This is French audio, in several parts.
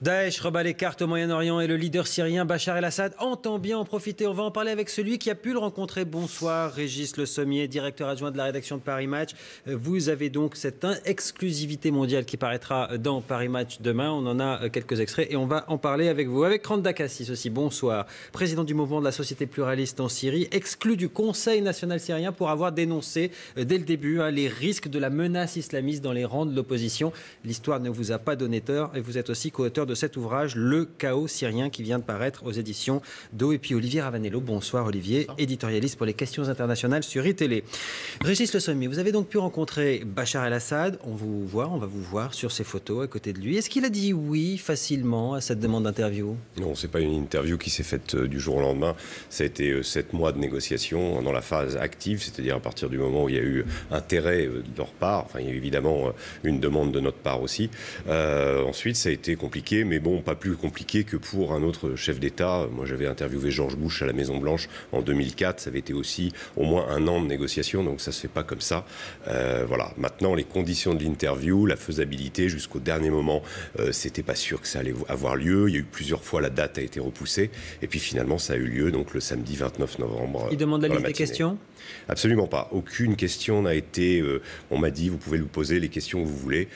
Daesh rebat les cartes au Moyen-Orient et le leader syrien Bachar el-Assad entend bien en profiter. On va en parler avec celui qui a pu le rencontrer. Bonsoir, Régis Le Sommier, directeur adjoint de la rédaction de Paris Match. Vous avez donc cette exclusivité mondiale qui paraîtra dans Paris Match demain. On en a quelques extraits et on va en parler avec vous. Avec Randa Kassis aussi, bonsoir. Président du mouvement de la société pluraliste en Syrie, exclu du Conseil national syrien pour avoir dénoncé dès le début les risques de la menace islamiste dans les rangs de l'opposition. L'histoire ne vous a pas donné tort et vous êtes aussi co-auteur de cet ouvrage, Le chaos syrien, qui vient de paraître aux éditions d'O. Et puis Olivier Ravanello. Bonsoir Olivier, éditorialiste pour les questions internationales sur iTélé. Régis Le Sommier, vous avez donc pu rencontrer Bachar el-Assad. On va vous voir sur ces photos à côté de lui. Est-ce qu'il a dit oui facilement à cette demande d'interview? Non, c'est pas une interview qui s'est faite du jour au lendemain. Ça a été 7 mois de négociations dans la phase active, c'est-à-dire à partir du moment où il y a eu intérêt de leur part. Enfin, il y a eu évidemment une demande de notre part aussi. Ensuite, ça a été compliqué, mais bon, pas plus compliqué que pour un autre chef d'État. Moi, j'avais interviewé George Bush à la Maison-Blanche en 2004. Ça avait été aussi au moins 1 an de négociation, donc ça se fait pas comme ça. Voilà. Maintenant, les conditions de l'interview, la faisabilité, jusqu'au dernier moment, c'était pas sûr que ça allait avoir lieu. Il y a eu plusieurs fois, la date a été repoussée. Et puis finalement, ça a eu lieu, donc le samedi 29 novembre. Il demande la liste des questions? Absolument pas. Aucune question n'a été... on m'a dit, vous pouvez nous poser les questions que vous voulez.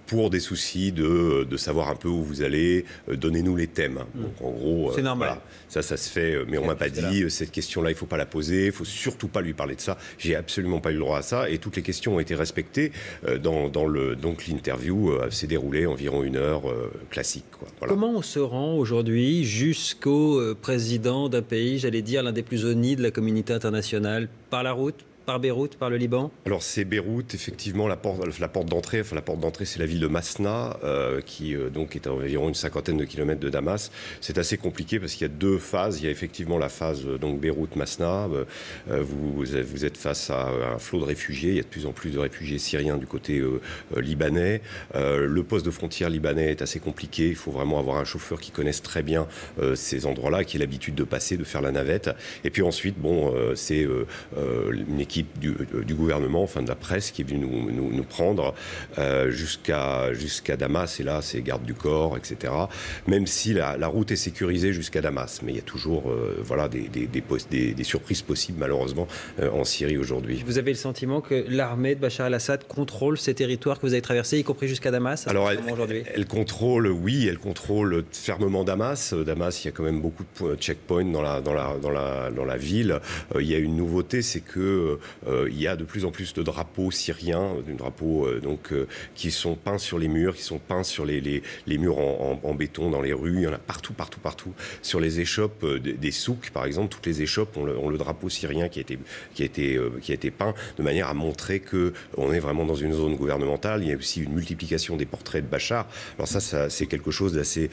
Pour des soucis de savoir un peu où vous allez, donnez-nous les thèmes. Donc en gros, c'est normal. Voilà, ça se fait, mais on m'a pas dit, cette question-là, il ne faut pas la poser, il ne faut surtout pas lui parler de ça. J'ai absolument pas eu le droit à ça, et toutes les questions ont été respectées. Donc l'interview s'est déroulée environ 1 heure classique. Quoi. Voilà. Comment on se rend aujourd'hui jusqu'au président d'un pays, j'allais dire l'un des plus honnis de la communauté internationale, par la route? Par Beyrouth, par le Liban? Alors c'est Beyrouth, effectivement, la porte d'entrée. Enfin, la porte d'entrée, c'est la ville de Masna, qui donc est à environ une 50aine de kilomètres de Damas. C'est assez compliqué parce qu'il y a 2 phases. Il y a effectivement la phase donc Beyrouth-Masna. Vous êtes face à un flot de réfugiés. Il y a de plus en plus de réfugiés syriens du côté libanais. Le poste de frontière libanais est assez compliqué. Il faut vraiment avoir un chauffeur qui connaisse très bien ces endroits-là, qui ait l'habitude de passer, de faire la navette. Et puis ensuite, bon, c'est une équipe du gouvernement, enfin de la presse, qui est venue nous prendre jusqu'à Damas, et là c'est garde du corps, etc. Même si la route est sécurisée jusqu'à Damas, mais il y a toujours voilà, des surprises possibles malheureusement en Syrie aujourd'hui. Vous avez le sentiment que l'armée de Bachar el-Assad contrôle ces territoires que vous avez traversés, y compris jusqu'à Damas? Alors elle contrôle, oui, elle contrôle fermement Damas. Damas, il y a quand même beaucoup de checkpoints dans la ville. Il y a une nouveauté, c'est que il y a de plus en plus de drapeaux syriens, qui sont peints sur les murs, qui sont peints sur les murs en béton dans les rues. Il y en a partout. Sur les échoppes des souks, par exemple, toutes les échoppes ont le drapeau syrien qui a été peint de manière à montrer qu'on est vraiment dans une zone gouvernementale. Il y a aussi une multiplication des portraits de Bachar. Alors ça c'est quelque chose d'assez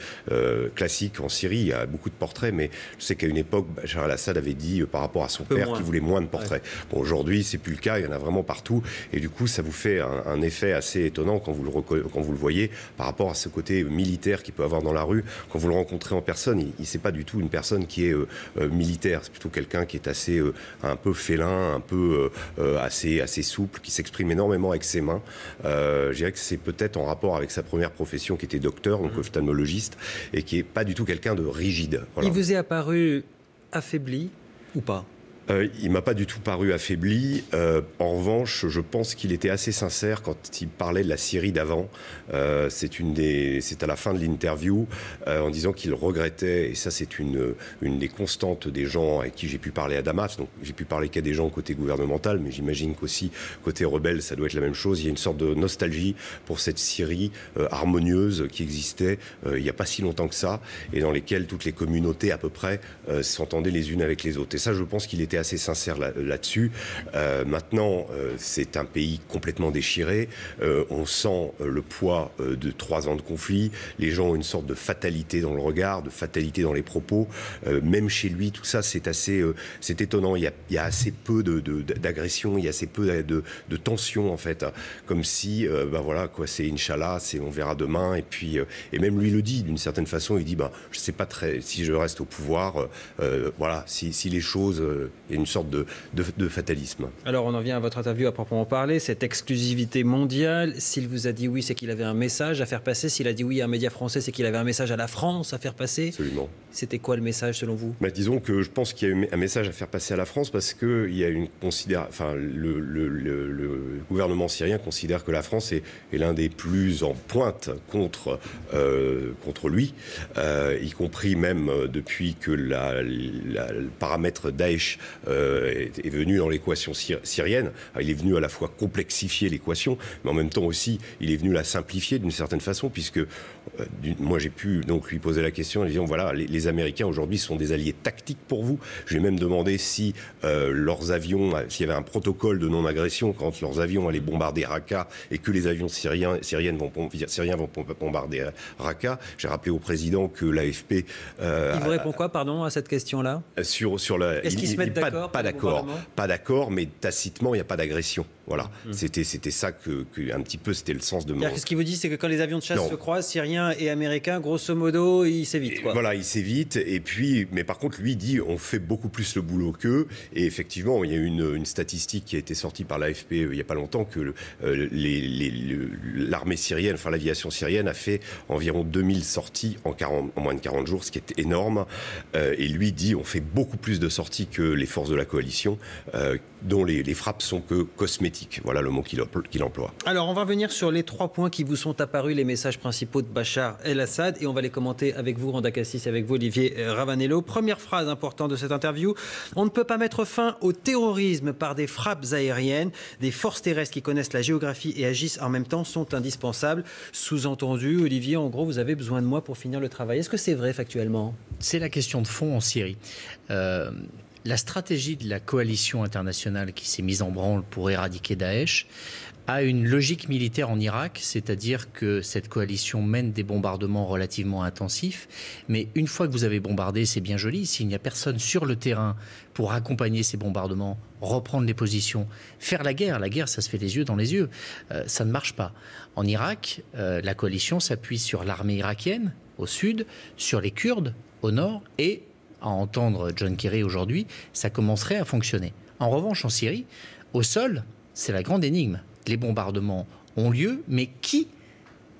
classique en Syrie. Il y a beaucoup de portraits, mais je sais qu'à une époque, Bachar el-Assad avait dit par rapport à son père qu'il voulait moins de portraits. Ouais. Bon, aujourd'hui, c'est plus le cas, il y en a vraiment partout, et du coup ça vous fait un effet assez étonnant quand vous le voyez par rapport à ce côté militaire qu'il peut avoir dans la rue. Quand vous le rencontrez en personne, c'est pas du tout une personne qui est militaire, c'est plutôt quelqu'un qui est assez un peu félin, un peu assez souple, qui s'exprime énormément avec ses mains. Je dirais que c'est peut-être en rapport avec sa première profession qui était docteur, donc ophtalmologiste, et qui est pas du tout quelqu'un de rigide. Voilà. Il vous est apparu affaibli ou pas? Il m'a pas du tout paru affaibli. En revanche, je pense qu'il était assez sincère quand il parlait de la Syrie d'avant. C'est à la fin de l'interview, en disant qu'il regrettait, et ça c'est une des constantes des gens avec qui j'ai pu parler à Damas. Donc j'ai pu parler qu'à des gens côté gouvernemental, mais j'imagine qu'aussi côté rebelle, ça doit être la même chose. Il y a une sorte de nostalgie pour cette Syrie harmonieuse qui existait il n'y a pas si longtemps que ça, et dans lesquelles toutes les communautés à peu près s'entendaient les unes avec les autres. Et ça, je pense qu'il était assez sincère là-dessus. Maintenant, c'est un pays complètement déchiré. On sent le poids de 3 ans de conflit. Les gens ont une sorte de fatalité dans le regard, de fatalité dans les propos. Même chez lui, tout ça, c'est étonnant. Il y a assez peu d'agression, il y a assez peu de tension, en fait. Comme si, voilà, quoi, c'est Inch'Allah, on verra demain. Et même lui le dit, d'une certaine façon, il dit, je ne sais pas si je reste au pouvoir, voilà, si les choses Il y a une sorte de fatalisme. Alors on en vient à votre interview à proprement parler, cette exclusivité mondiale. S'il vous a dit oui, c'est qu'il avait un message à faire passer. S'il a dit oui à un média français, c'est qu'il avait un message à la France à faire passer. Absolument. C'était quoi le message selon vous? Disons que je pense qu'il y a eu un message à faire passer à la France parce que il y a une le gouvernement syrien considère que la France est l'un des plus en pointe contre lui, y compris même depuis que le paramètre Daesh est venu dans l'équation syrienne. Il est venu à la fois complexifier l'équation, mais en même temps aussi, il est venu la simplifier d'une certaine façon, puisque moi j'ai pu donc lui poser la question en disant voilà, les Américains aujourd'hui sont des alliés tactiques pour vous. Je lui ai même demandé si leurs avions, s'il y avait un protocole de non-agression quand leurs avions allaient bombarder Raqqa et que les avions syriens vont bombarder Raqqa. J'ai rappelé au président que l'AFP... il vous répond quoi, pardon, à cette question-là? Est-ce qu'ils se mettent d'accord? Pas d'accord, mais tacitement, il n'y a pas d'agression. Voilà, c'était ça un petit peu, c'était le sens de mon... Ce qu'il vous dit, c'est que quand les avions de chasse se croisent, syriens et américains, grosso modo, ils s'évitent, quoi. Voilà, ils s'évitent. Et puis, mais par contre, lui dit, on fait beaucoup plus le boulot qu'eux. Et effectivement, il y a une statistique qui a été sortie par l'AFP il n'y a pas longtemps que l'armée syrienne, enfin l'aviation syrienne, a fait environ 2000 sorties en moins de 40 jours, ce qui est énorme. Et lui dit, on fait beaucoup plus de sorties que les forces de la coalition, dont les frappes sont que cosmétiques. Voilà le mot qu'il emploie. Alors, on va venir sur les 3 points qui vous sont apparus, les messages principaux de Bachar el-Assad, et on va les commenter avec vous, Randa Kassis, et avec vous, Olivier Ravanello. Première phrase importante de cette interview: on ne peut pas mettre fin au terrorisme par des frappes aériennes. Des forces terrestres qui connaissent la géographie et agissent en même temps sont indispensables. Sous-entendu, Olivier, en gros, vous avez besoin de moi pour finir le travail. Est-ce que c'est vrai factuellement? C'est la question de fond en Syrie. La stratégie de la coalition internationale qui s'est mise en branle pour éradiquer Daesh a une logique militaire en Irak, c'est-à-dire que cette coalition mène des bombardements relativement intensifs, mais une fois que vous avez bombardé, c'est bien joli. S'il n'y a personne sur le terrain pour accompagner ces bombardements, reprendre les positions, faire la guerre, ça se fait les yeux dans les yeux, ça ne marche pas. En Irak, la coalition s'appuie sur l'armée irakienne au sud, sur les Kurdes au nord, et à entendre John Kerry aujourd'hui, ça commencerait à fonctionner. En revanche, en Syrie, au sol, c'est la grande énigme. Les bombardements ont lieu, mais qui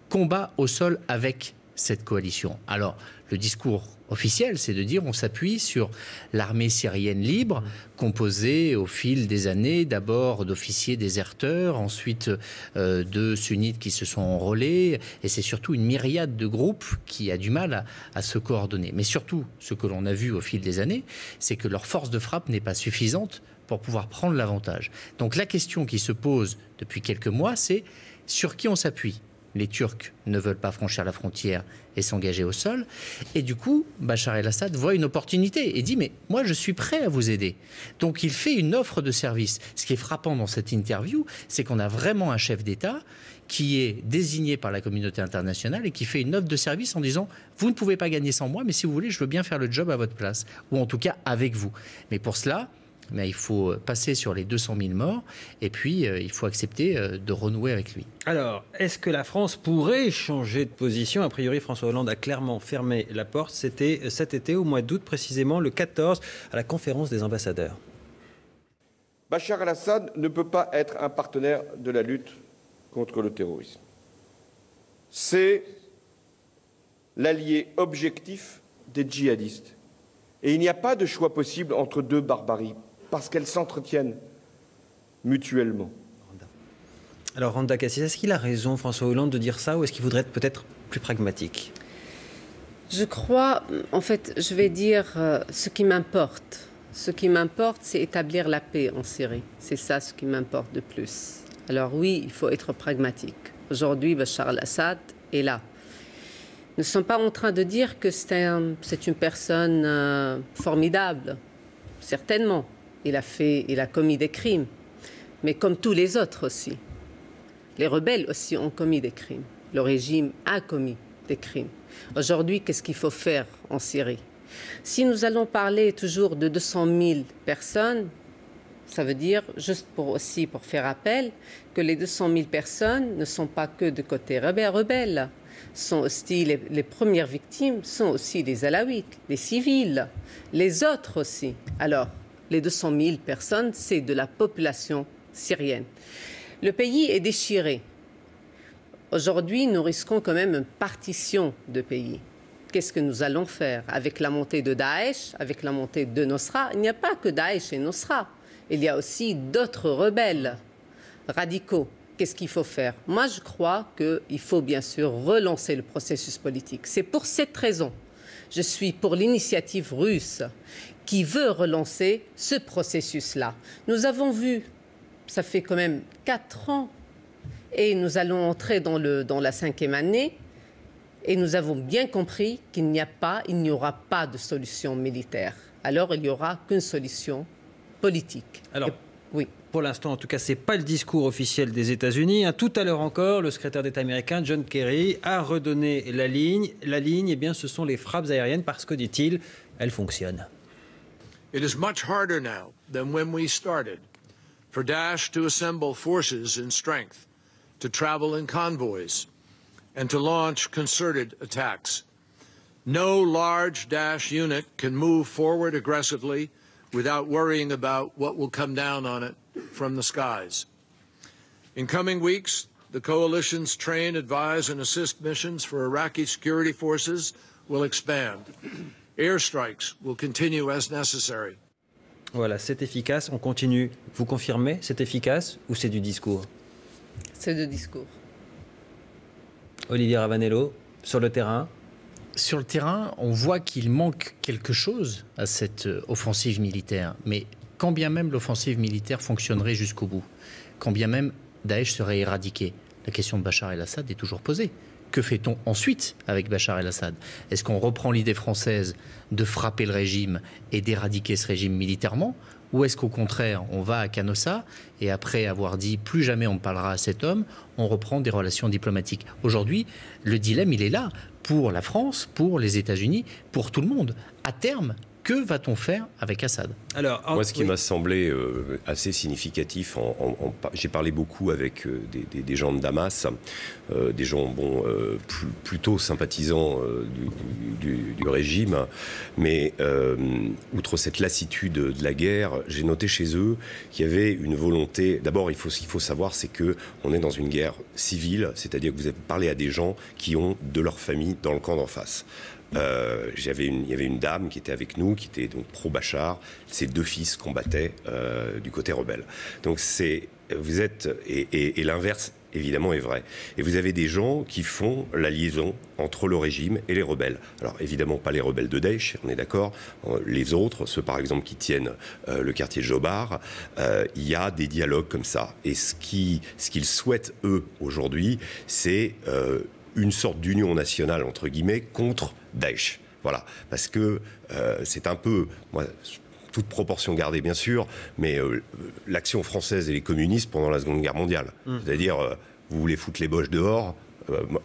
combat au sol avec cette coalition? Alors, le discours officiel, c'est de dire on s'appuie sur l'armée syrienne libre, composée au fil des années, d'abord d'officiers déserteurs, ensuite de sunnites qui se sont enrôlés, et c'est surtout une myriade de groupes qui a du mal à se coordonner. Mais surtout, ce que l'on a vu au fil des années, c'est que leur force de frappe n'est pas suffisante pour pouvoir prendre l'avantage. Donc la question qui se pose depuis quelques mois, c'est sur qui on s'appuie? Les Turcs ne veulent pas franchir la frontière et s'engager au sol. Et du coup, Bachar el-Assad voit une opportunité et dit « mais moi, je suis prêt à vous aider ». Donc il fait une offre de service. Ce qui est frappant dans cette interview, c'est qu'on a vraiment un chef d'État qui est désigné par la communauté internationale et qui fait une offre de service en disant « vous ne pouvez pas gagner sans moi, mais si vous voulez, je veux bien faire le job à votre place, ou en tout cas avec vous ». Mais pour cela... mais il faut passer sur les 200 000 morts et puis il faut accepter de renouer avec lui. Alors, est-ce que la France pourrait changer de position? A priori, François Hollande a clairement fermé la porte. C'était cet été, au mois d'août précisément, le 14, à la conférence des ambassadeurs. Bachar el-Assad ne peut pas être un partenaire de la lutte contre le terrorisme. C'est l'allié objectif des djihadistes. Et il n'y a pas de choix possible entre deux barbaries, parce qu'elles s'entretiennent mutuellement. Alors, Randa Kassis, est-ce qu'il a raison, François Hollande, de dire ça, ou est-ce qu'il voudrait être peut-être plus pragmatique? Je crois, en fait, je vais dire ce qui m'importe. Ce qui m'importe, c'est établir la paix en Syrie. C'est ça ce qui m'importe de plus. Alors oui, il faut être pragmatique. Aujourd'hui, Bachar el-Assad est là. Nous ne sommes pas en train de dire que c'est une personne formidable. Certainement, il a commis des crimes. Mais comme tous les autres aussi. Les rebelles aussi ont commis des crimes. Le régime a commis des crimes. Aujourd'hui, qu'est-ce qu'il faut faire en Syrie? Si nous allons parler toujours de 200 000 personnes, ça veut dire, juste pour faire appel, que les 200 000 personnes ne sont pas que de côté rebelle. Sont aussi les premières victimes sont aussi les Alaouites, les civils, les autres aussi. Alors, Les 200 000 personnes, c'est de la population syrienne. Le pays est déchiré. Aujourd'hui, nous risquons quand même une partition de pays. Qu'est-ce que nous allons faire avec la montée de Daesh, avec la montée de Nosra? Il n'y a pas que Daesh et Nosra. Il y a aussi d'autres rebelles radicaux. Qu'est-ce qu'il faut faire? Moi, je crois qu'il faut bien sûr relancer le processus politique. C'est pour cette raison je suis pour l'initiative russe qui veut relancer ce processus-là. Nous avons vu, ça fait quand même 4 ans, et nous allons entrer dans la 5e année, et nous avons bien compris qu'il n'y aura pas de solution militaire. Alors, il n'y aura qu'une solution politique. Alors, oui. Pour l'instant, en tout cas, ce n'est pas le discours officiel des États-Unis. Tout à l'heure encore, le secrétaire d'État américain, John Kerry, a redonné la ligne. La ligne, eh bien, ce sont les frappes aériennes parce que, dit-il, elles fonctionnent. It is much harder now than when we started for Daesh to assemble forces in strength, to travel in convoys, and to launch concerted attacks. No large Daesh unit can move forward aggressively without worrying about what will come down on it from the skies. In coming weeks, the coalition's train, advise, and assist missions for Iraqi security forces will expand. Airstrikes will continue as necessary. Voilà, c'est efficace. On continue. Vous confirmez, c'est efficace ou c'est du discours? C'est du discours. Olivier Ravanello, sur le terrain? Sur le terrain, on voit qu'il manque quelque chose à cette offensive militaire. Mais quand bien même l'offensive militaire fonctionnerait jusqu'au bout, quand bien même Daesh serait éradiqué, la question de Bachar el-Assad est toujours posée. Que fait-on ensuite avec Bachar el-Assad? Est-ce qu'on reprend l'idée française de frapper le régime et d'éradiquer ce régime militairement? Ou est-ce qu'au contraire, on va à Canossa et après avoir dit plus jamais on ne parlera à cet homme, on reprend des relations diplomatiques? Aujourd'hui, le dilemme, il est là pour la France, pour les États-Unis, pour tout le monde. À terme, que va-t-on faire avec Assad? Alors, moi, ce qui m'a semblé assez significatif, j'ai parlé beaucoup avec des gens de Damas, des gens plutôt sympathisants du régime, mais outre cette lassitude de la guerre, j'ai noté chez eux qu'il y avait une volonté. D'abord, ce qu'il faut savoir, c'est qu'on est dans une guerre civile, c'est-à-dire que vous avez parlé à des gens qui ont de leur famille dans le camp d'en face. Il y avait une dame qui était avec nous, qui était donc pro-Bachar. Ses 2 fils combattaient du côté rebelle. Donc et l'inverse évidemment est vrai. Et vous avez des gens qui font la liaison entre le régime et les rebelles. Alors évidemment pas les rebelles de Daesh, on est d'accord. Les autres, ceux par exemple qui tiennent le quartier de Jobar, il y a des dialogues comme ça. Et ce qu'ils souhaitent eux aujourd'hui, c'est une sorte d'union nationale, entre guillemets, contre Daesh. Voilà. Parce que c'est un peu, toute proportion gardée bien sûr, mais l'action française et les communistes pendant la Seconde Guerre mondiale. C'est-à-dire, vous voulez foutre les boches dehors,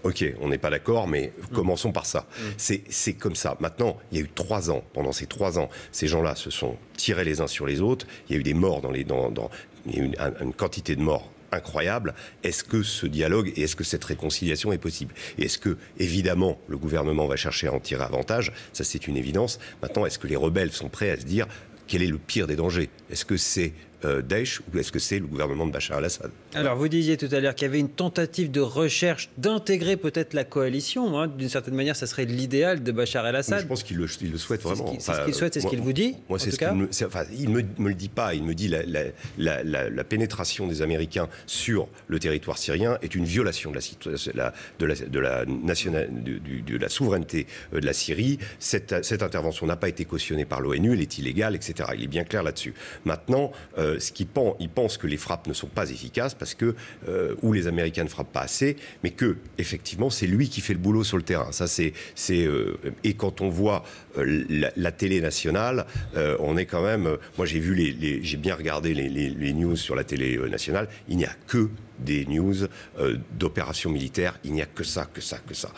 ok, on n'est pas d'accord, mais commençons par ça. C'est comme ça. Maintenant, il y a eu 3 ans. Pendant ces 3 ans, ces gens-là se sont tirés les uns sur les autres. Il y a eu des morts il y a eu une quantité de morts incroyable. Est-ce que ce dialogue et est-ce que cette réconciliation est possible? Et est-ce que, évidemment, le gouvernement va chercher à en tirer avantage? Ça, c'est une évidence. Maintenant, est-ce que les rebelles sont prêts à se dire quel est le pire des dangers? Est-ce que c'est Daesh ou est-ce que c'est le gouvernement de Bachar el-Assad? Alors, vous disiez tout à l'heure qu'il y avait une tentative de recherche d'intégrer peut-être la coalition. D'une certaine manière, ça serait l'idéal de Bachar el-Assad. Je pense qu'il le souhaite vraiment. C'est ce qu'il souhaite, c'est ce qu'il vous dit? Moi, c'est ce qu'il il me le dit pas. Il me dit la pénétration des Américains sur le territoire syrien est une violation de la souveraineté de la Syrie. Cette intervention n'a pas été cautionnée par l'ONU, elle est illégale, etc. Il est bien clair là-dessus. Maintenant, il pense que les frappes ne sont pas efficaces parce que ou les Américains ne frappent pas assez, mais que effectivement c'est lui qui fait le boulot sur le terrain. Ça et quand on voit la télé nationale, on est quand même. Moi j'ai bien regardé les news sur la télé nationale. Il n'y a que des news d'opérations militaires, il n'y a que ça.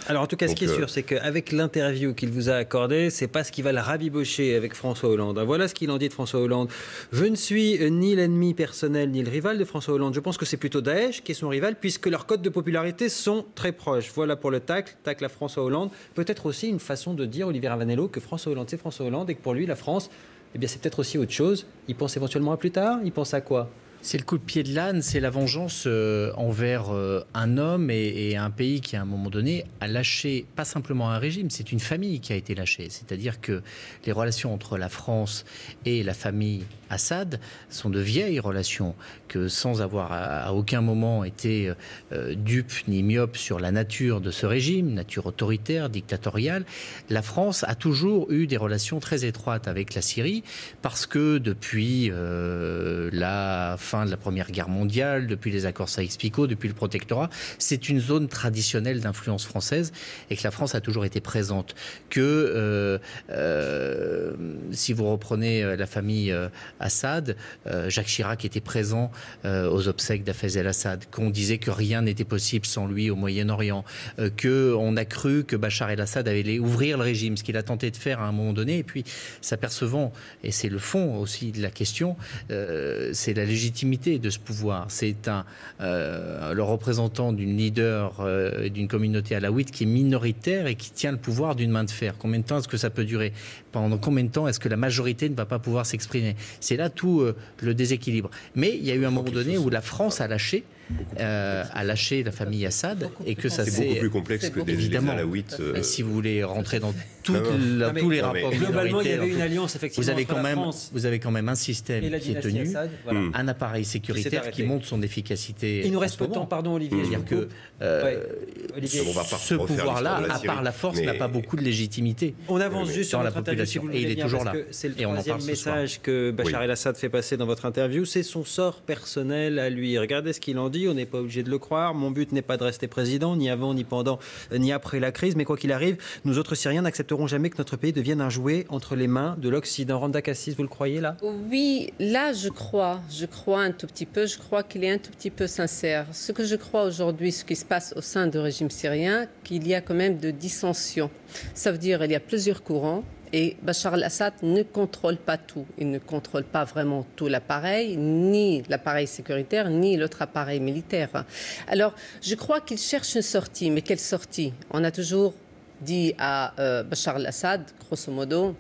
Alors en tout cas, ce qui est sûr, c'est qu'avec l'interview qu'il vous a accordée, c'est pas ce qui va le rabibocher avec François Hollande. Voilà ce qu'il en dit de François Hollande. Je ne suis ni l'ennemi personnel ni le rival de François Hollande. Je pense que c'est plutôt Daesh qui est son rival, puisque leurs codes de popularité sont très proches. Voilà pour le tacle à François Hollande. Peut-être aussi une façon de dire, Olivier Ravanello, que François Hollande, c'est François Hollande et que pour lui, la France, eh bien c'est peut-être aussi autre chose. Il pense éventuellement à plus tard. Il pense à quoi ? C'est le coup de pied de l'âne, c'est la vengeance envers un homme et un pays qui, à un moment donné, a lâché, pas simplement un régime, c'est une famille qui a été lâchée. C'est-à-dire que les relations entre la France et la famille Assad sont de vieilles relations, que sans avoir à aucun moment été dupe ni myope sur la nature de ce régime, nature autoritaire, dictatoriale, la France a toujours eu des relations très étroites avec la Syrie, parce que depuis la fin de la Première Guerre mondiale, depuis les accords Saïx-Picot, depuis le protectorat, c'est une zone traditionnelle d'influence française et que la France a toujours été présente. Que si vous reprenez la famille Assad, Jacques Chirac était présent aux obsèques d'Hafez el-Assad, qu'on disait que rien n'était possible sans lui au Moyen-Orient, qu'on a cru que Bachar el-Assad allait ouvrir le régime, ce qu'il a tenté de faire à un moment donné, et puis s'apercevant, et c'est le fond aussi de la question, c'est la légitimité de ce pouvoir. C'est le représentant d'une leader d'une communauté alaouite qui est minoritaire et qui tient le pouvoir d'une main de fer. Combien de temps est-ce que ça peut durer ? Pendant combien de temps est-ce que la majorité ne va pas pouvoir s'exprimer ? C'est là tout le déséquilibre. Mais il y a eu un moment donné où la France a lâché la famille Assad et que ça c'est beaucoup plus complexe que les alaouites. Mais si vous voulez rentrer dans tous les rapports globalement, il y avait une alliance effectivement vous avez entre quand la même, France vous avez quand même un système qui est tenu, Assad, voilà. un appareil sécuritaire qui montre son efficacité. Il nous reste peu de temps, pardon Olivier. C'est-à-dire que Olivier, ce pouvoir-là, à part la force, n'a pas beaucoup de légitimité. On avance juste sur dans la votre interview, si population. vous le Et il voulez est bien, toujours parce là. que c'est le Et on en troisième parle ce message que Bachar el-Assad fait passer dans votre interview, c'est son sort personnel à lui. Regardez ce qu'il en dit, on n'est pas obligé de le croire. Mon but n'est pas de rester président, ni avant, ni pendant, ni après la crise, mais quoi qu'il arrive, nous autres Syriens n'accepterons jamais que notre pays devienne un jouet entre les mains de l'Occident. Randa Kassis, vous le croyez là ? Oui, là je crois un tout petit peu, je crois qu'il est un tout petit peu sincère. Ce que je crois aujourd'hui, ce qui se passe au sein du régime syrien, qu'il y a quand même de dissensions. Ça veut dire qu'il y a plusieurs courants. Et Bachar el-Assad ne contrôle pas tout. Il ne contrôle pas vraiment tout l'appareil, ni l'appareil sécuritaire, ni l'autre appareil militaire. Alors, je crois qu'il cherche une sortie. Mais quelle sortie ? On a toujours dit à Bachar el-Assad, grosso modo,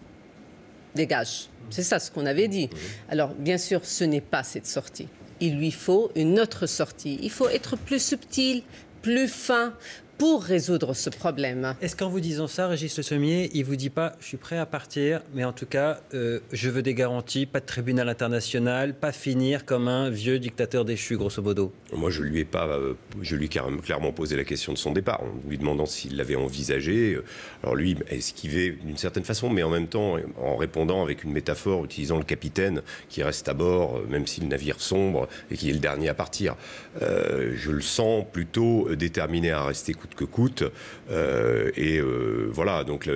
dégage. C'est ça ce qu'on avait dit. Alors, bien sûr, ce n'est pas cette sortie. Il lui faut une autre sortie. Il faut être plus subtil, plus fin, pour résoudre ce problème. Est-ce qu'en vous disant ça, Régis Le Sommier, il ne vous dit pas « je suis prêt à partir, mais en tout cas, je veux des garanties, pas de tribunal international, pas finir comme un vieux dictateur déchu, grosso modo ». Moi, je lui ai clairement posé la question de son départ, en lui demandant s'il l'avait envisagé. Alors lui, esquivé d'une certaine façon, mais en même temps, en répondant avec une métaphore, utilisant le capitaine qui reste à bord, même si le navire sombre, et qui est le dernier à partir. Je le sens plutôt déterminé à rester coûte que coûte. Voilà, donc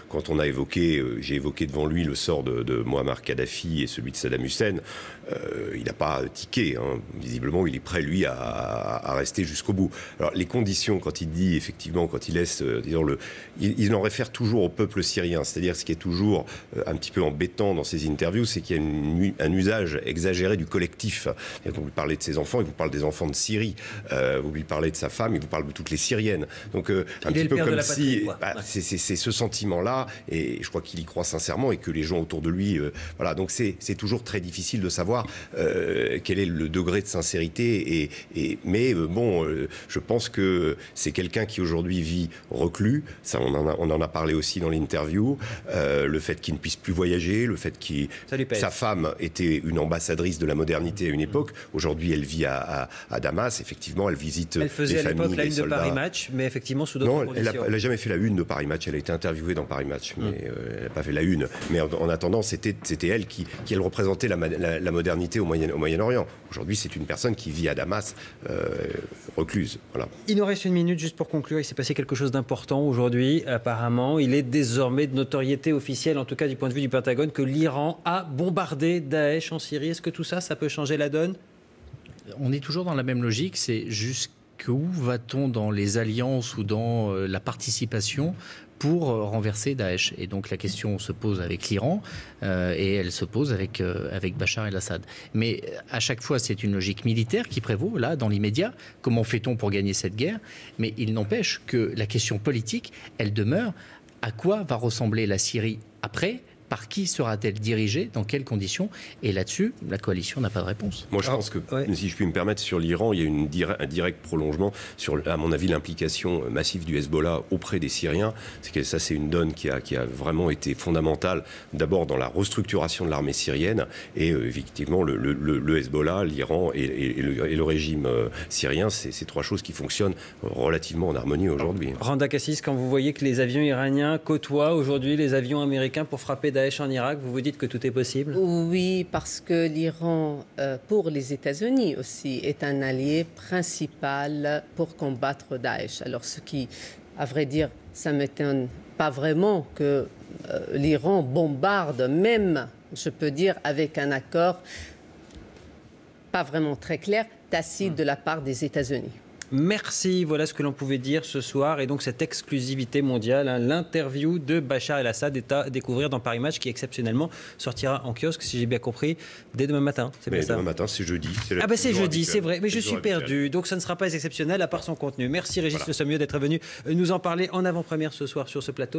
quand on a j'ai évoqué devant lui le sort de Muammar Kadhafi et celui de Saddam Hussein, il n'a pas tiqué. Visiblement, il est prêt, lui, à rester jusqu'au bout. Alors, les conditions, quand il dit, effectivement, quand il laisse, il en réfère toujours au peuple syrien. C'est-à-dire, ce qui est toujours un petit peu embêtant dans ces interviews, c'est qu'il y a un usage exagéré du collectif. Vous lui parlez de ses enfants, il vous parle des enfants de Syrie. Vous lui parlez de sa femme, il vous parle de toutes les Syriennes. Donc, un petit peu comme si... c'est ce sentiment-là, et je crois qu'il y croit sincèrement, et que les gens autour de lui... voilà, donc c'est toujours très difficile de savoir quel est le degré de sincérité. Mais je pense que c'est quelqu'un qui aujourd'hui vit reclus. Ça, on en a parlé aussi dans l'interview. Le fait qu'il ne puisse plus voyager, le fait que sa femme était une ambassadrice de la modernité à une époque. Aujourd'hui, elle vit à Damas. Effectivement, elle visite les familles, elle faisait à l'époque la une de Paris Match, mais effectivement sous d'autres conditions. Non, elle n'a jamais fait la une de Paris Match. Elle a été interviewée dans Paris Match, mais elle n'a pas fait la une. Mais en attendant, c'était elle qui représentait la modernité au Moyen-Orient. Aujourd'hui, c'est une personne qui vit à Damas, recluse. Voilà. Il nous reste une minute juste pour conclure. Il s'est passé quelque chose d'important aujourd'hui, apparemment. Il est désormais de notoriété officielle, en tout cas du point de vue du Pentagone, que l'Iran a bombardé Daesh en Syrie. Est-ce que tout ça, ça peut changer la donne ? On est toujours dans la même logique, c'est jusqu'où va-t-on dans les alliances ou dans la participation pour renverser Daesh. Et donc la question se pose avec l'Iran et elle se pose avec Bachar el-Assad. Mais à chaque fois, c'est une logique militaire qui prévaut, là, dans l'immédiat. Comment fait-on pour gagner cette guerre ? Mais il n'empêche que la question politique, elle demeure. À quoi va ressembler la Syrie après ? Par qui sera-t-elle dirigée? Dans quelles conditions? Et là-dessus, la coalition n'a pas de réponse. Moi, je pense que, si je puis me permettre, sur l'Iran, il y a un direct prolongement sur, à mon avis, l'implication massive du Hezbollah auprès des Syriens. C'est que ça, c'est une donne qui a vraiment été fondamentale, d'abord dans la restructuration de l'armée syrienne, et effectivement, le Hezbollah, l'Iran et le régime syrien, c'est ces trois choses qui fonctionnent relativement en harmonie aujourd'hui. Randa Kassis, quand vous voyez que les avions iraniens côtoient aujourd'hui les avions américains pour frapper Daesh en Irak, vous vous dites que tout est possible? Oui, parce que l'Iran, pour les États-Unis aussi, est un allié principal pour combattre Daesh. Alors, ce qui, à vrai dire, ça ne m'étonne pas vraiment que l'Iran bombarde, même, je peux dire, avec un accord pas vraiment très clair, tacite de la part des États-Unis. Merci, voilà ce que l'on pouvait dire ce soir. Et donc cette exclusivité mondiale, hein, l'interview de Bachar el-Assad est à découvrir dans Paris Match, qui exceptionnellement sortira en kiosque, si j'ai bien compris, dès demain matin. C'est bien ça? Demain matin, c'est jeudi. Ah ben c'est jeudi, c'est vrai, mais je suis perdu. Donc ça ne sera pas exceptionnel à part son contenu. Merci Régis Le Sommier d'être venu nous en parler en avant-première ce soir sur ce plateau.